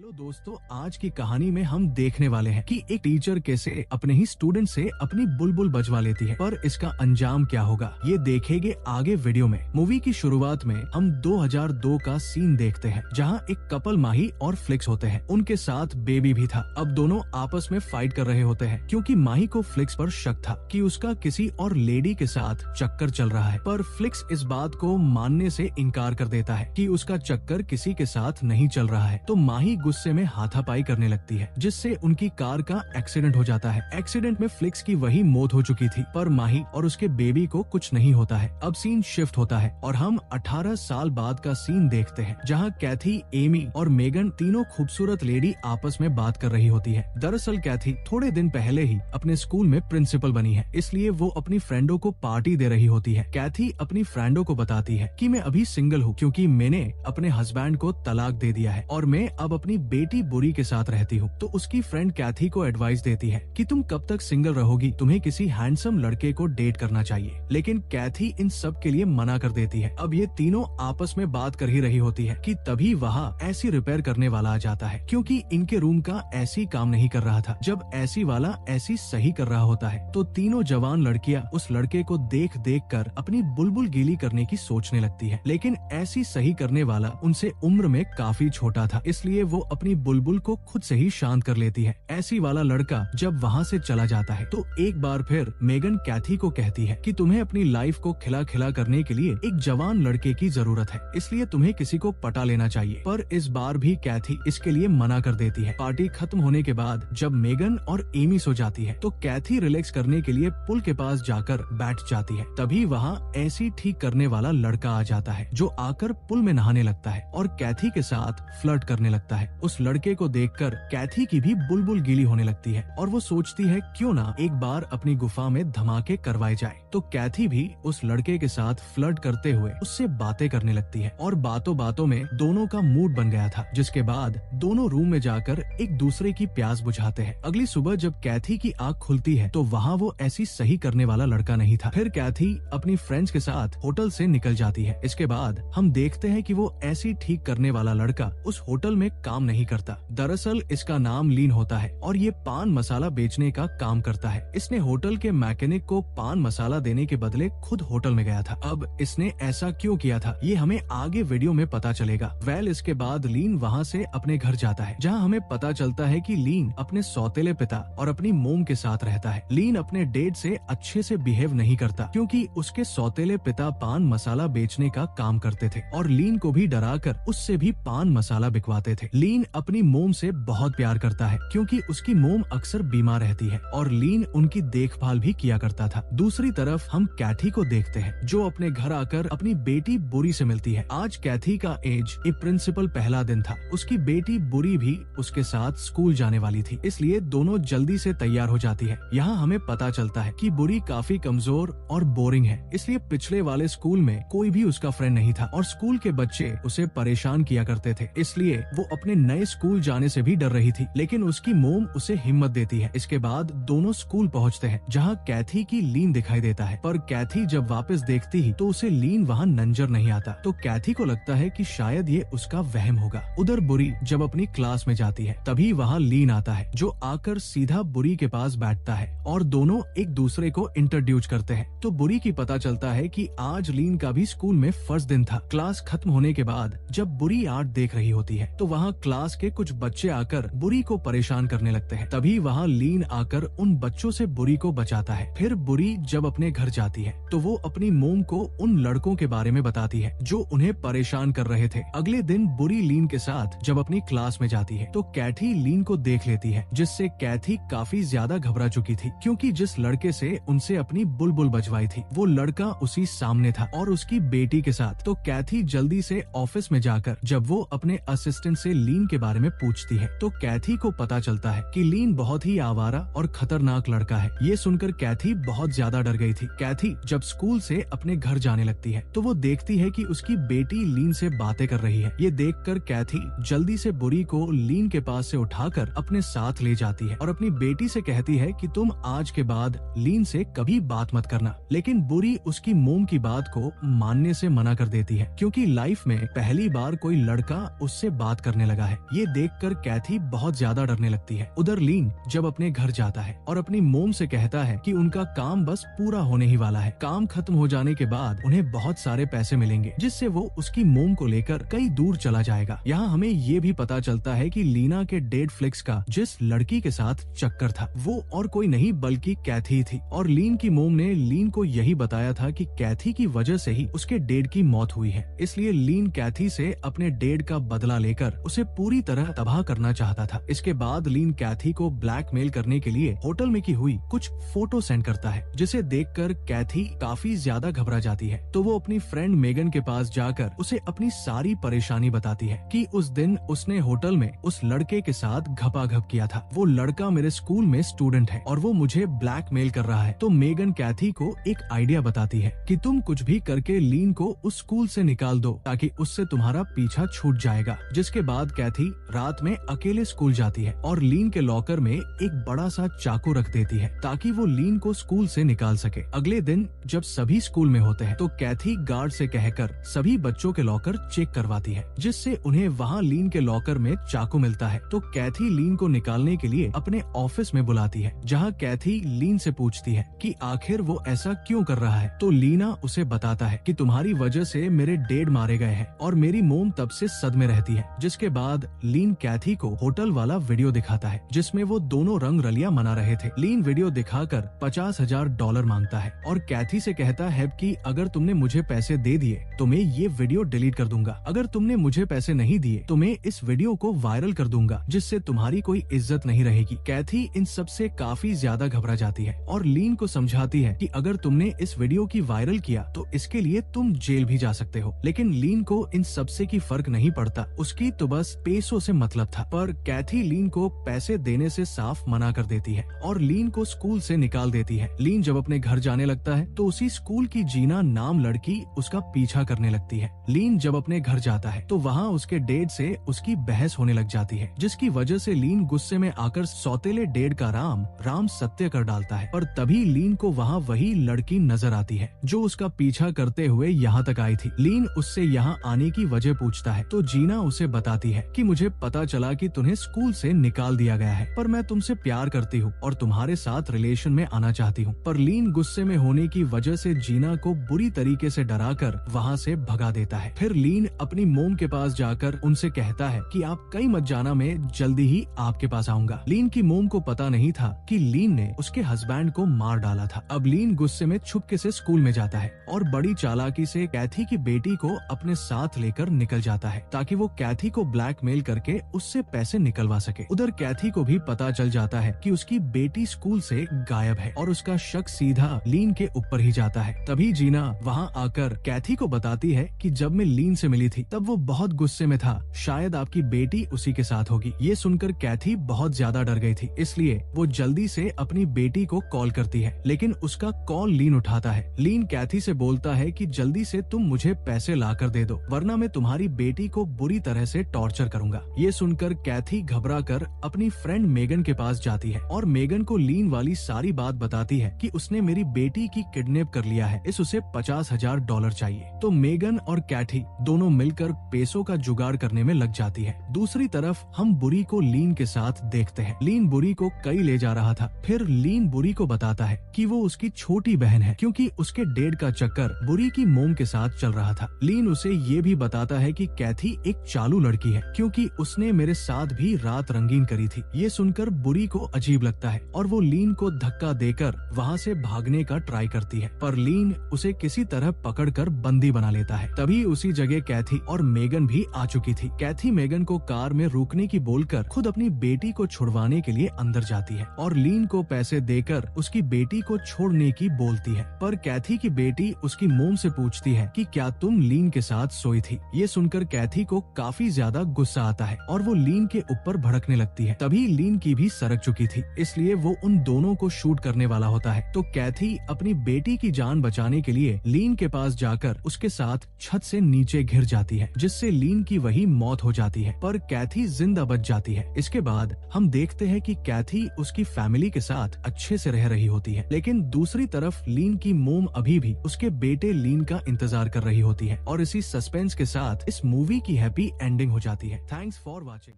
Hello दोस्तों, आज की कहानी में हम देखने वाले हैं कि एक टीचर कैसे अपने ही स्टूडेंट से अपनी बुलबुल बजवा लेती है, पर इसका अंजाम क्या होगा ये देखेंगे आगे वीडियो में। मूवी की शुरुआत में हम 2002 का सीन देखते हैं जहां एक कपल माही और फ्लिक्स होते हैं, उनके साथ बेबी भी था। अब दोनों आपस में फाइट कर रहे होते हैं क्योंकि माही को फ्लिक्स पर शक था कि उसका किसी और लेडी के साथ चक्कर चल रहा है, पर फ्लिक्स इस बात को मानने से इनकार कर देता है कि उसका चक्कर किसी के साथ नहीं चल रहा है। तो माही गुस्से में हाथापाई करने लगती है जिससे उनकी कार का एक्सीडेंट हो जाता है। एक्सीडेंट में फ्लिक्स की वही मौत हो चुकी थी, पर माही और उसके बेबी को कुछ नहीं होता है। अब सीन शिफ्ट होता है और हम 18 साल बाद का सीन देखते हैं जहां कैथी, एमी और मेगन तीनों खूबसूरत लेडी आपस में बात कर रही होती है। दरअसल कैथी थोड़े दिन पहले ही अपने स्कूल में प्रिंसिपल बनी है, इसलिए वो अपनी फ्रेंडों को पार्टी दे रही होती है। कैथी अपनी फ्रेंडों को बताती है कि मैं अभी सिंगल हूँ क्योंकि मैंने अपने हस्बैंड को तलाक दे दिया है और मैं अब अपनी बेटी बुरी के साथ रहती हूँ। तो उसकी फ्रेंड कैथी को एडवाइस देती है कि तुम कब तक सिंगल रहोगी, तुम्हें किसी हैंडसम लड़के को डेट करना चाहिए। लेकिन कैथी इन सब के लिए मना कर देती है। अब ये तीनों आपस में बात कर ही रही होती है कि तभी वहाँ एसी रिपेयर करने वाला आ जाता है क्योंकि इनके रूम का एसी काम नहीं कर रहा था। जब एसी वाला एसी सही कर रहा होता है तो तीनों जवान लड़कियां उस लड़के को देख देख कर अपनी बुलबुल गीली करने की सोचने लगती है। लेकिन एसी सही करने वाला उनसे उम्र में काफी छोटा था, इसलिए वो अपनी बुलबुल को खुद से ही शांत कर लेती है। एसी वाला लड़का जब वहाँ से चला जाता है तो एक बार फिर मेगन कैथी को कहती है कि तुम्हें अपनी लाइफ को खिला खिला करने के लिए एक जवान लड़के की जरूरत है, इसलिए तुम्हें किसी को पटा लेना चाहिए। पर इस बार भी कैथी इसके लिए मना कर देती है। पार्टी खत्म होने के बाद जब मेगन और एमी सो जाती है तो कैथी रिलैक्स करने के लिए पुल के पास जाकर बैठ जाती है। तभी वहाँ एसी ठीक करने वाला लड़का आ जाता है जो आकर पुल में नहाने लगता है और कैथी के साथ फ्लर्ट करने लगता है। उस लड़के को देखकर कैथी की भी बुलबुल गीली होने लगती है और वो सोचती है क्यों ना एक बार अपनी गुफा में धमाके करवाए जाए। तो कैथी भी उस लड़के के साथ फ्लर्ट करते हुए उससे बातें करने लगती है और बातों बातों में दोनों का मूड बन गया था, जिसके बाद दोनों रूम में जाकर एक दूसरे की प्यास बुझाते हैं। अगली सुबह जब कैथी की आँख खुलती है तो वहाँ वो ऐसी सही करने वाला लड़का नहीं था। फिर कैथी अपनी फ्रेंड्स के साथ होटल से निकल जाती है। इसके बाद हम देखते हैं कि वो ऐसी ठीक करने वाला लड़का उस होटल में काम नहीं करता। दरअसल इसका नाम लीन होता है और ये पान मसाला बेचने का काम करता है। इसने होटल के मैकेनिक को पान मसाला देने के बदले खुद होटल में गया था। अब इसने ऐसा क्यों किया था ये हमें आगे वीडियो में पता चलेगा। इसके बाद लीन वहाँ से अपने घर जाता है जहाँ हमें पता चलता है कि लीन अपने सौतेले पिता और अपनी मोम के साथ रहता है। लीन अपने डेट से अच्छे से बिहेव नहीं करता क्योंकि उसके सौतेले पिता पान मसाला बेचने का काम करते थे और लीन को भी डराकर उससे भी पान मसाला बिकवाते थे। लीन अपनी मोम से बहुत प्यार करता है क्योंकि उसकी मोम अक्सर बीमार रहती है और लीन उनकी देखभाल भी किया करता था। दूसरी तरफ हम कैथी को देखते हैं जो अपने घर आकर अपनी बेटी बुरी से मिलती है। आज कैथी का एज ए प्रिंसिपल पहला दिन था। उसकी बेटी बुरी भी उसके साथ स्कूल जाने वाली थी, इसलिए दोनों जल्दी से तैयार हो जाती है। यहाँ हमें पता चलता है कि बुरी काफी कमजोर और बोरिंग है, इसलिए पिछले वाले स्कूल में कोई भी उसका फ्रेंड नहीं था और स्कूल के बच्चे उसे परेशान किया करते थे, इसलिए वो अपने नए स्कूल जाने से भी डर रही थी। लेकिन उसकी मोम उसे हिम्मत देती है। इसके बाद दोनों स्कूल पहुँचते हैं जहाँ कैथी की लीन दिखाई देता है, पर कैथी जब वापस देखती ही तो उसे लीन वहाँ नंजर नहीं आता। तो कैथी को लगता है कि शायद ये उसका वहम होगा। उधर बुरी जब अपनी क्लास में जाती है तभी वहाँ लीन आता है जो आकर सीधा बुरी के पास बैठता है और दोनों एक दूसरे को इंट्रोड्यूस करते हैं। तो बुरी की पता चलता है कि आज लीन का भी स्कूल में फर्स्ट दिन था। क्लास खत्म होने के बाद जब बुरी आर्ट देख रही होती है तो वहाँ क्लास के कुछ बच्चे आकर बुरी को परेशान करने लगते हैं। तभी वहाँ लीन आकर उन बच्चों से बुरी को बचाता है। फिर बुरी जब अपने घर जाती है तो वो अपनी मोम को उन लड़कों के बारे में बताती है जो उन्हें परेशान कर रहे थे। अगले दिन बुरी लीन के साथ जब अपनी क्लास में जाती है तो कैथी लीन को देख लेती है, जिससे कैथी काफी ज्यादा घबरा चुकी थी क्योंकि जिस लड़के से उनसे अपनी बुलबुल बजवाई थी वो लड़का उसी सामने था और उसकी बेटी के साथ। तो कैथी जल्दी से ऑफिस में जाकर जब वो अपने असिस्टेंट से लीन के बारे में पूछती है तो कैथी को पता चलता है कि लीन बहुत ही आवारा और खतरनाक लड़का है। ये सुनकर कैथी बहुत ज्यादा डर गई थी। कैथी जब स्कूल से अपने घर जाने लगती है तो वो देखती है कि उसकी बेटी लीन से बातें कर रही है। ये देखकर कैथी जल्दी से बुरी को लीन के पास से उठाकर अपने साथ ले जाती है और अपनी बेटी से कहती है कि तुम आज के बाद लीन से कभी बात मत करना। लेकिन बुरी उसकी मोम की बात को मानने से मना कर देती है क्योंकि लाइफ में पहली बार कोई लड़का उससे बात करने लगा है। है। ये देखकर कैथी बहुत ज्यादा डरने लगती है। उधर लीन जब अपने घर जाता है और अपनी मोम से कहता है कि उनका काम बस पूरा होने ही वाला है। काम खत्म हो जाने के बाद उन्हें बहुत सारे पैसे मिलेंगे, जिससे वो उसकी मोम को लेकर कई दूर चला जाएगा। यहाँ हमें ये भी पता चलता है कि लीना के डेड फ्लिक्स का जिस लड़की के साथ चक्कर था वो और कोई नहीं बल्कि कैथी थी, और लीन की मोम ने लीन को यही बताया था कि कैथी की वजह से ही उसके डेड की मौत हुई है। इसलिए लीन कैथी से अपने डेड का बदला लेकर उसे पूरी तरह तबाह करना चाहता था। इसके बाद लीन कैथी को ब्लैकमेल करने के लिए होटल में की हुई कुछ फोटो सेंड करता है, जिसे देखकर कैथी काफी ज्यादा घबरा जाती है। तो वो अपनी फ्रेंड मेगन के पास जाकर उसे अपनी सारी परेशानी बताती है कि उस दिन उसने होटल में उस लड़के के साथ घपाघप किया था। वो लड़का मेरे स्कूल में स्टूडेंट है और वो मुझे ब्लैकमेल कर रहा है। तो मेगन कैथी को एक आइडिया बताती है कि तुम कुछ भी करके लीन को उस स्कूल से निकाल दो ताकि उससे तुम्हारा पीछा छूट जाएगा। जिसके बाद कैथी रात में अकेले स्कूल जाती है और लीन के लॉकर में एक बड़ा सा चाकू रख देती है ताकि वो लीन को स्कूल से निकाल सके। अगले दिन जब सभी स्कूल में होते हैं तो कैथी गार्ड से कहकर सभी बच्चों के लॉकर चेक करवाती है, जिससे उन्हें वहाँ लीन के लॉकर में चाकू मिलता है। तो कैथी लीन को निकालने के लिए अपने ऑफिस में बुलाती है, जहाँ कैथी लीन से पूछती है कि आखिर वो ऐसा क्यों कर रहा है। तो लीना उसे बताता है कि तुम्हारी वजह से मेरे डेड मारे गए हैं और मेरी मोम तब से सदमे रहती है। जिसके बाद लीन कैथी को होटल वाला वीडियो दिखाता है जिसमें वो दोनों रंग रलियां मना रहे थे। लीन वीडियो दिखाकर $50,000 मांगता है और कैथी से कहता है कि अगर तुमने मुझे पैसे दे दिए तो मैं ये वीडियो डिलीट कर दूंगा, अगर तुमने मुझे पैसे नहीं दिए तो मैं इस वीडियो को वायरल कर दूंगा, जिससे तुम्हारी कोई इज्जत नहीं रहेगी। कैथी इन सब से काफी ज्यादा घबरा जाती है और लीन को समझाती है कि अगर तुमने इस वीडियो की वायरल किया तो इसके लिए तुम जेल भी जा सकते हो। लेकिन लीन को इन सब से की फर्क नहीं पड़ता, उसकी तो बस पैसों से मतलब था। पर कैथी लीन को पैसे देने से साफ मना कर देती है और लीन को स्कूल से निकाल देती है। लीन जब अपने घर जाने लगता है तो उसी स्कूल की जीना नाम लड़की उसका पीछा करने लगती है। लीन जब अपने घर जाता है तो वहाँ उसके डेड से उसकी बहस होने लग जाती है, जिसकी वजह से लीन गुस्से में आकर सौतेले डेड का राम सत्य कर डालता है। पर तभी लीन को वहाँ वही लड़की नजर आती है जो उसका पीछा करते हुए यहाँ तक आई थी। लीन उससे यहाँ आने की वजह पूछता है तो जीना उसे बताती है कि मुझे पता चला कि तुम्हें स्कूल से निकाल दिया गया है, पर मैं तुमसे प्यार करती हूँ और तुम्हारे साथ रिलेशन में आना चाहती हूँ। पर लीन गुस्से में होने की वजह से जीना को बुरी तरीके से डराकर वहाँ से भगा देता है। फिर लीन अपनी मोम के पास जाकर उनसे कहता है कि आप कहीं मत जाना, मैं जल्दी ही आपके पास आऊंगा। लीन की मोम को पता नहीं था कि लीन ने उसके हस्बैंड को मार डाला था। अब लीन गुस्से में छुपके से स्कूल में जाता है और बड़ी चालाकी से कैथी की बेटी को अपने साथ लेकर निकल जाता है ताकि वो कैथी को ब्लैकमेल करके उससे पैसे निकलवा सके। उधर कैथी को भी पता चल जाता है कि उसकी बेटी स्कूल से गायब है और उसका शक सीधा लीन के ऊपर ही जाता है। तभी जीना वहाँ आकर कैथी को बताती है कि जब मैं लीन से मिली थी तब वो बहुत गुस्से में था, शायद आपकी बेटी उसी के साथ होगी। ये सुनकर कैथी बहुत ज्यादा डर गई थी, इसलिए वो जल्दी से अपनी बेटी को कॉल करती है, लेकिन उसका कॉल लीन उठाता है। लीन कैथी से बोलता है कि जल्दी से तुम मुझे पैसे ला कर दे दो, वरना मैं तुम्हारी बेटी को बुरी तरह से टॉर्चर करूंगा। ये सुनकर कैथी घबरा कर अपनी फ्रेंड मेगन के पास जाती है और मेगन को लीन वाली सारी बात बताती है कि उसने मेरी बेटी की किडनैप कर लिया है, उसे $50,000 चाहिए। तो मेगन और कैथी दोनों मिलकर पैसों का जुगाड़ करने में लग जाती है। दूसरी तरफ हम बुरी को लीन के साथ देखते हैं। लीन बुरी को कई ले जा रहा था, फिर लीन बुरी को बताता है कि वो उसकी छोटी बहन है क्योंकि उसके डेड का चक्कर बुरी की मोम के साथ चल रहा था। लीन उसे ये भी बताता है कि कैथी एक चालू लड़की है क्योंकि उसने मेरे साथ भी रात रंगीन करी थी। ये सुनकर बुरी को अजीब लगता है और वो लीन को धक्का देकर वहाँ से भागने का ट्राई करती है, पर लीन उसे किसी तरह पकड़कर बंदी बना लेता है। तभी उसी जगह कैथी और मेगन भी आ चुकी थी। कैथी मेगन को कार में रुकने की बोलकर खुद अपनी बेटी को छुड़वाने के लिए अंदर जाती है और लीन को पैसे देकर उसकी बेटी को छोड़ने की बोलती है। पर कैथी की बेटी उसकी मोम से पूछती है कि क्या तुम लीन के साथ सोई थी। ये सुनकर कैथी को काफी ज्यादा गुस्सा आता है और वो लीन के ऊपर भड़कने लगती है। तभी लीन की भी सरक चुकी थी, इसलिए वो उन दोनों को शूट करने वाला होता है। तो कैथी अपनी बेटी की जान बचाने के लिए लीन के पास जाकर उसके साथ छत से नीचे गिर जाती है, जिससे लीन की वही मौत हो जाती है, पर कैथी जिंदा बच जाती है। इसके बाद हम देखते हैं कि कैथी उसकी फैमिली के साथ अच्छे से रह रही होती है, लेकिन दूसरी तरफ लीन की मोम अभी भी उसके बेटे लीन का इंतजार कर रही होती है और इसी सस्पेंस के साथ इस मूवी की हैप्पी एंडिंग हो जाती है। Thanks for watching.